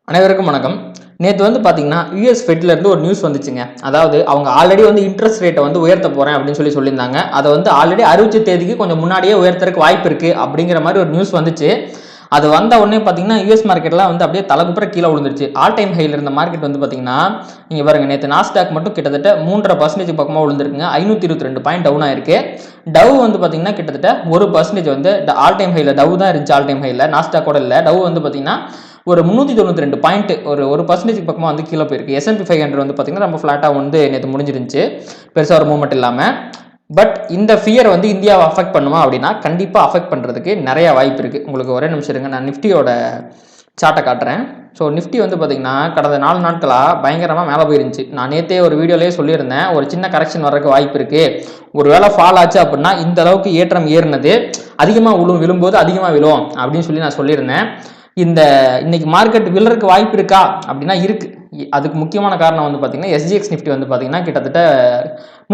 அனைவருக்கும் வணக்கம். நேற்று வந்து பார்த்தீங்கன்னா யூஎஸ் ஃபெட்லேருந்து ஒரு நியூஸ் வந்துச்சுங்க. அதாவது அவங்க ஆல்ரெடி வந்து இன்ட்ரெஸ்ட் ரேட்டை வந்து உயர்த்த போகிறேன் அப்படின்னு சொல்லியிருந்தாங்க. அதை வந்து ஆல்ரெடி அறிவிச்ச தேதிக்கு கொஞ்சம் முன்னாடியே உயர்த்தறதுக்கு வாய்ப்பு இருக்குது அப்படிங்கிற மாதிரி ஒரு நியூஸ் வந்துச்சு. அது வந்த உடனே பார்த்தீங்கன்னா யூஎஸ் மார்க்கெட்லாம் வந்து அப்படியே தலைக்குப்புற கீழே விழுந்துருச்சு. ஆல் டைம் ஹையில் இருந்த மார்க்கெட் வந்து பார்த்தீங்கன்னா நீங்கள் பாருங்கள், நேற்று நாஸ்டாக் மட்டும் கிட்டத்தட்ட 3.5% பக்கமாக விழுந்துருக்குங்க. 522 பாயிண்ட் டவுன் ஆயிருக்கு. டவ் வந்து பார்த்தீங்கன்னா கிட்டத்தட்ட 1% வந்து ஆல் டைம் ஹையில் டவ் தான் இருந்துச்சு. ஆல் டைம் ஹையில் நாஸ்டாக்கோட இல்லை. டவ் வந்து பார்த்தீங்கன்னா ஒரு 392 பாயிண்ட் ஒரு பர்சன்டேஜ் பக்கமாக வந்து கீழே போயிருக்கு. S&P 500 வந்து பார்த்தீங்கன்னா ரொம்ப ஃப்ளாட்டாக வந்து நேற்று முடிஞ்சிருந்துச்சு, பெருசாக ஒரு மூவ்மெண்ட் இல்லாமல். பட் இந்த ஃபியர் வந்து இந்தியாவை அஃபெக்ட் பண்ணுமா அப்படின்னா கண்டிப்பாக அஃபெக்ட் பண்ணுறதுக்கு நிறைய வாய்ப்பு இருக்குது. உங்களுக்கு ஒரே நிமிஷம் இருங்க, நான் நிஃப்டியோட சார்ட்டை காட்டுறேன். ஸோ நிஃப்டி வந்து பார்த்தீங்கன்னா கடந்த 4 நாட்களாக பயங்கரமாக மேலே போயிருந்துச்சு. நான் நேற்றே ஒரு வீடியோலேயே சொல்லியிருந்தேன், ஒரு சின்ன கரெக்ஷன் வர்றதுக்கு வாய்ப்பு இருக்குது. ஒரு வேளை ஃபால் ஆச்சு அப்படின்னா இந்த அளவுக்கு ஏற்றம் ஏறினது அதிகமாக விழும்போது அதிகமாக விழும் அப்படின்னு சொல்லி நான் சொல்லியிருந்தேன். இன்னைக்கு மார்க்கெட் விழுறதுக்கு வாய்ப்பு இருக்கா அப்படின்னா இருக்கு. அதுக்கு முக்கியமான காரணம் வந்து பார்த்தீங்கன்னா SGX நிஃப்டி வந்து பார்த்தீங்கன்னா கிட்டத்தட்ட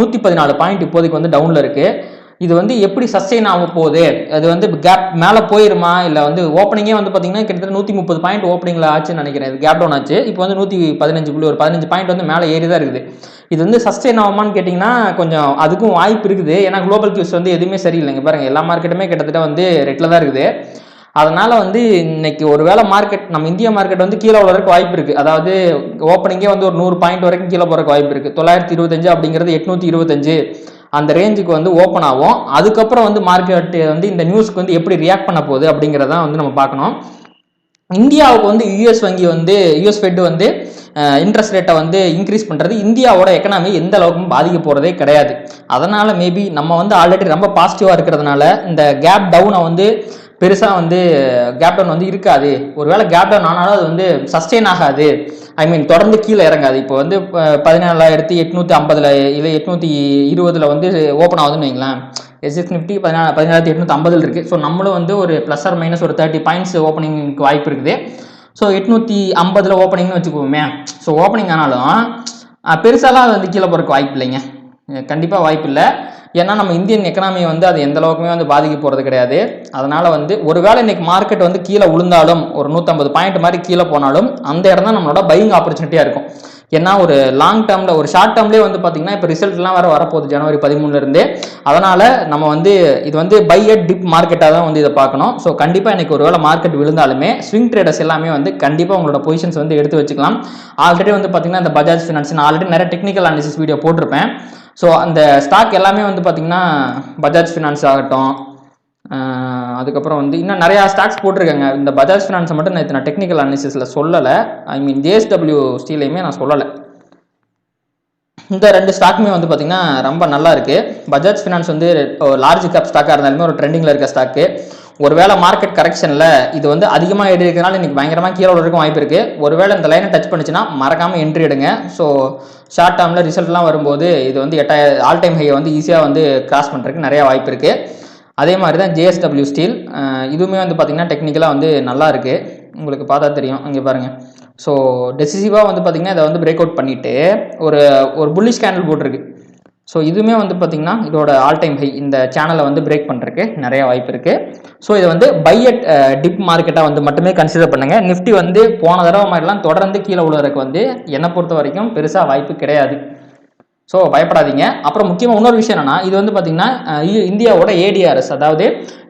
114 பாயிண்ட் இப்போதைக்கு வந்து டவுனில் இருக்கு. இது வந்து எப்படி சஸ்டெயின் ஆக போகுது, அது வந்து கேப் மேலே போயிருமா, இல்லை வந்து ஓப்பனிங்கே வந்து பார்த்தீங்கன்னா கிட்டத்தட்ட 130 பாயிண்ட் ஓப்பனிங்கில் ஆச்சுன்னு நினைக்கிறேன். இது கேப் டவுன் ஆச்சு. இப்போ வந்து 115 பாயிண்ட் வந்து மேலே ஏறி தான் இருக்குது. இது வந்து சஸ்டெயின் ஆகுமான்னு கேட்டிங்கன்னா கொஞ்சம் அதுக்கும் வாய்ப்பு இருக்குது. ஏன்னா குளோபல் கியூஸ் வந்து எதுவுமே சரியில்லைங்க. பாருங்கள், எல்லா மார்க்கெட்டுமே கிட்டத்தட்ட வந்து ரெட்டில் தான் இருக்குது. அதனால வந்து இன்னைக்கு ஒரு வேளை மார்க்கெட் நம்ம இந்திய மார்க்கெட் வந்து கீழே வளர்றதுக்கு வாய்ப்பு இருக்கு. அதாவது ஓப்பனிங்கே வந்து ஒரு 100 பாயிண்ட் வரைக்கும் கீழே போறதுக்கு வாய்ப்பு இருக்கு. 925 அப்படிங்கிறது 825 அந்த ரேஞ்சுக்கு வந்து ஓப்பன் ஆகும். அதுக்கப்புறம் வந்து மார்க்கெட் வந்து இந்த நியூஸ்க்கு வந்து எப்படி ரியாக்ட் பண்ண போகுது அப்படிங்கிறதான் வந்து நம்ம பார்க்கணும். இந்தியாவுக்கு வந்து யூஎஸ் ஃபெட் வந்து இன்ட்ரெஸ்ட் ரேட்டை வந்து இன்க்ரீஸ் பண்ணுறது இந்தியாவோட எக்கனாமி எந்த அளவுக்கு பாதிக்க போகிறதே கிடையாது. அதனால் மேபி நம்ம வந்து ஆல்ரெடி ரொம்ப பாசிட்டிவாக இருக்கிறதுனால இந்த கேப் டவுனை வந்து பெருசாக வந்து கேப் டவுன் வந்து இருக்காது. ஒருவேளை கேப் டவுன் ஆனாலும் அது வந்து சஸ்டெயின் ஆகாது. தொடர்ந்து கீழே இறங்காது. இப்போ வந்து 17,850 இல்லை 820 வந்து ஓப்பன் ஆகுதுன்னு வைங்களேன். SGX நிஃப்டி 17,850 இருக்குது. ஸோ நம்மளும் வந்து ஒரு ப்ளஸ் ஆர் மைனஸ் ஒரு 30 பாயிண்ட்ஸ் ஓப்பனிங்க்கு வாய்ப்பு இருக்குது. ஸோ 850 ஓப்பனிங்னு வச்சுக்குவோமே. ஸோ ஓப்பனிங் ஆனாலும் பெருசாலாம் அது வந்து கீழே போகிறதுக்கு வாய்ப்பு இல்லைங்க, கண்டிப்பாக வாய்ப்பு இல்லை. ஏன்னா நம்ம இந்தியன் எக்கனாமி வந்து அது எந்த அளவுக்குமே வந்து பாதிக்க போகிறது கிடையாது. அதனால் வந்து ஒருவேளை இன்னைக்கு மார்க்கெட் வந்து கீழே விழுந்தாலும் ஒரு 150 பாயிண்ட் மாதிரி கீழே போனாலும் அந்த இடம் தான் நம்மளோட பையிங் ஆப்பர்ச்சுனிட்டியாக இருக்கும். ஏன்னா ஒரு லாங் டேர்மில் ஒரு ஷார்ட் டேர்ம்லேயே வந்து பார்த்தீங்கன்னா இப்போ ரிசல்ட்லாம் வரப்போகுது ஜனவரி 13 அதனால் நம்ம வந்து இது வந்து பை அட் டிப் மார்க்கெட்டாக தான் வந்து இதை பார்க்கணும். ஸோ கண்டிப்பாக இன்னைக்கு ஒரு வேளை மார்க்கெட் விழுந்தாலுமே ஸ்விங் ட்ரேடர்ஸ் எல்லாமே வந்து கண்டிப்பாக உங்களோட பொசிஷன்ஸ் வந்து எடுத்து வச்சுக்கலாம். ஆல்ரெடி வந்து பார்த்தீங்கன்னா இந்த பஜாஜ் ஃபினான்ஸ் நான் ஆல்ரெடி நிறைய டெக்னிக்கல் அனாலிசிஸ் வீடியோ போட்டிருப்பேன். ஸோ அந்த ஸ்டாக் எல்லாமே வந்து பார்த்தீங்கன்னா பஜாஜ் ஃபினான்ஸ் ஆகட்டும், அதுக்கப்புறம் வந்து இன்னும் நிறையா ஸ்டாக்ஸ் போட்டிருக்காங்க. இந்த பஜாஜ் ஃபினான்ஸை மட்டும் நான் டெக்னிக்கல் அனாலிசிஸில் சொல்லலை. JSW ஸ்டீலையுமே நான் சொல்லலை. இந்த 2 ஸ்டாக்குமே வந்து பார்த்தீங்கன்னா ரொம்ப நல்லா இருக்குது. பஜாஜ் ஃபினான்ஸ் வந்து லார்ஜ் கேப் ஸ்டாக்காக இருந்தாலுமே ஒரு ட்ரெண்டிங்கில் இருக்க ஸ்டாக்கு. ஒருவேளை மார்க்கெட் கரெக்ஷனில் இது வந்து அதிகமாக ஏறி இருக்கிறனால இன்னைக்கு பயங்கரமாக கீழே விழுறதுக்கும் வாய்ப்பு இருக்குது. ஒருவேளை இந்த லைனை டச் பண்ணிச்சுன்னா மறக்காமல் என்ட்ரி எடுங்க. ஸோ ஷார்ட் டேர்மில் ரிசல்ட்லாம் வரும்போது இது வந்து 8000 ஆல் டைம் ஹையை வந்து ஈஸியாக வந்து கிராஸ் பண்ணுறதுக்கு நிறையா வாய்ப்பு இருக்குது. அதே மாதிரி தான் JSW ஸ்டீல், இதுவுமே வந்து பார்த்திங்கன்னா டெக்னிக்கலாக வந்து நல்லா இருக்குது. உங்களுக்கு பார்த்தா தெரியும், இங்கே பாருங்கள். ஸோ டெசிசிவாக வந்து பார்த்திங்கன்னா இதை வந்து பிரேக் அவுட் பண்ணிவிட்டு ஒரு புல்லிஷ் கேண்டில் போட்டிருக்கு. ஸோ இதுவுமே வந்து பார்த்திங்கன்னா இதோட ஆல் டைம் ஹை இந்த சேனலை வந்து பிரேக் பண்ணுறதுக்கு நிறைய வாய்ப்பு இருக்குது. ஸோ இதை வந்து பை அட் டிப் மார்க்கெட்டாக வந்து மட்டுமே கன்சிடர் பண்ணுங்கள். நிஃப்டி வந்து போன தடவை மாதிரிலாம் தொடர்ந்து கீழே விழுறதுக்கு வந்து என்னை பொறுத்த வரைக்கும் பெருசாக வாய்ப்பு கிடையாது. ஸோ பயப்படாதீங்க. அப்புறம் முக்கியமாக இன்னொரு விஷயம் என்னன்னா, இது வந்து பார்த்தீங்கன்னா இந்தியாவோட ADRS, அதாவது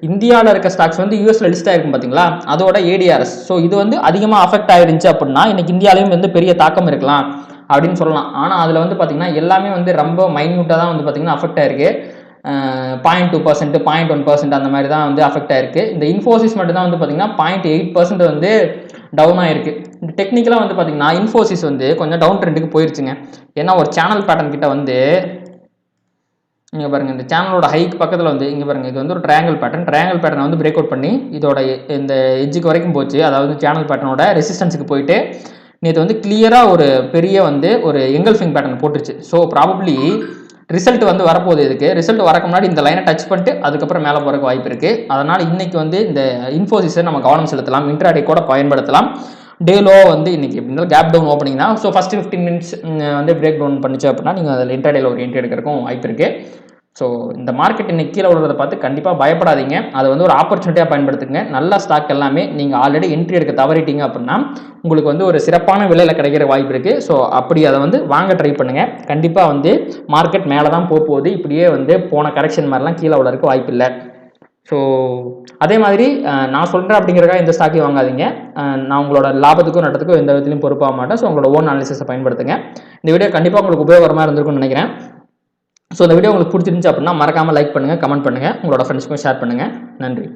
இந்தியாவில் இருக்க ஸ்டாக்ஸ் வந்து யூஎஸ்ல லிஸ்ட் ஆயிருக்கும் பார்த்தீங்களா, அதோட ADRS. ஸோ இது வந்து அதிகமாக அஃபெக்ட் ஆயிருந்துச்சு அப்படின்னா இன்னைக்கு இந்தியாவிலையும் வந்து பெரிய தாக்கம் இருக்கலாம் அப்படின்னு சொல்லலாம். ஆனால் அதில் வந்து பார்த்தீங்கன்னா எல்லாமே வந்து ரொம்ப மைன்யூட்டாக தான் வந்து பார்த்தீங்கன்னா அஃபெக்ட் ஆயிருக்கு. 0.2%, 0.1% அந்த மாதிரி தான் வந்து அஃபெக்ட் ஆயிருக்கு. இந்த இன்ஃபோசிஸ் மட்டும் தான் வந்து பார்த்தீங்கன்னா 0.8% வந்து டவுன் ஆயிருக்கு. இந்த டெக்னிக்கலாக வந்து பார்த்தீங்கன்னா இன்ஃபோசிஸ் வந்து கொஞ்சம் டவுன் ட்ரெண்டுக்கு போயிருச்சுங்க. ஏன்னா ஒரு சேனல் பேட்டர்ன் கிட்ட வந்து இங்கே பாருங்கள், இந்த சேனலோட ஹைக்கு பக்கத்தில் வந்து இங்கே பாருங்கள், இது வந்து ஒரு ட்ரையாங்கிள் பேட்டர்னை வந்து பிரேக் அவுட் பண்ணி இதோட இந்த எட்ஜுக்கு வரைக்கும் போச்சு. அதாவது சேனல் பேட்டர்னோட ரெசிஸ்டன்ஸுக்கு போயிட்டு நேற்று வந்து கிளியராக ஒரு பெரிய வந்து ஒரு எங்கல்ஃபிங் பேட்டர்ன் போட்டுருச்சு. ஸோ ப்ராபப்ளி ரிசல்ட் வந்து வரப்போகுது. இதுக்கு ரிசல்ட் வரக்கு முன்னாடி இந்த லைனை டச் பண்ணிட்டு அதுக்கப்புறம் மேலே போகிறக்கு வாய்ப்பு இருக்குது. அதனால் இன்றைக்கி வந்து இந்த இன்ஃபோசிஸை நம்ம கவனம் செலுத்தலாம், இன்ட்ராடே கூட பயன்படுத்தலாம். டேலோ வந்து இன்றைக்கி எப்படின்னா கேப் டவுன் ஓப்பனிங் தான். ஸோ ஃபஸ்ட்டு 15 மினிட்ஸ் வந்து பிரேக் டவுன் பண்ணிச்சு அப்படின்னா நீங்கள் அதில் இன்ட்ராடேல ஒரு என்ட்ரி எடுக்கிறதுக்கும் வாய்ப்பு இருக்குது. ஸோ இந்த மார்க்கெட் இன்னைக்கு கீழே விழுறதை பார்த்து கண்டிப்பாக பயப்படாதீங்க. அதை வந்து ஒரு ஆப்பர்ச்சுனிட்டியாக பயன்படுத்துங்க. நல்ல ஸ்டாக் எல்லாமே நீங்கள் ஆல்ரெடி என்ட்ரி எடுக்க தவறிட்டீங்க அப்படின்னா உங்களுக்கு வந்து ஒரு சிறப்பான விலையில் கிடைக்கிற வாய்ப்பு இருக்குது. ஸோ அப்படி அதை வந்து வாங்க ட்ரை பண்ணுங்கள். கண்டிப்பாக வந்து மார்க்கெட் மேலே தான் போகுது. இப்படியே வந்து போன கரெக்ஷன் மாதிரிலாம் கீழே விழறதுக்கு வாய்ப்பு இல்லை. ஸோ அதே மாதிரி நான் சொல்கிறேன் அப்படிங்கிறக்காக எந்த ஸ்டாக்கையும் வாங்காதீங்க. நான் உங்களோட லாபத்துக்கும் நட்டத்துக்கும் எந்த விதத்திலையும் பொறுப்பாக மாட்டேன். ஸோ உங்களோட ஓன் அனாலிசிஸை பயன்படுத்துங்க. இந்த வீடியோ கண்டிப்பாக உங்களுக்கு உபயோகரமாக இருந்திருக்கும்னு நினைக்கிறேன். ஸோ இந்த வீடியோ உங்களுக்கு பிடிச்சிருந்துச்சு அப்படின்னா மறக்காமல் லைக் பண்ணுங்கள், கமெண்ட் பண்ணுங்கள், உங்களோட ஃப்ரெண்ட்ஸ்க்கும் ஷேர் பண்ணுங்கள். நன்றி.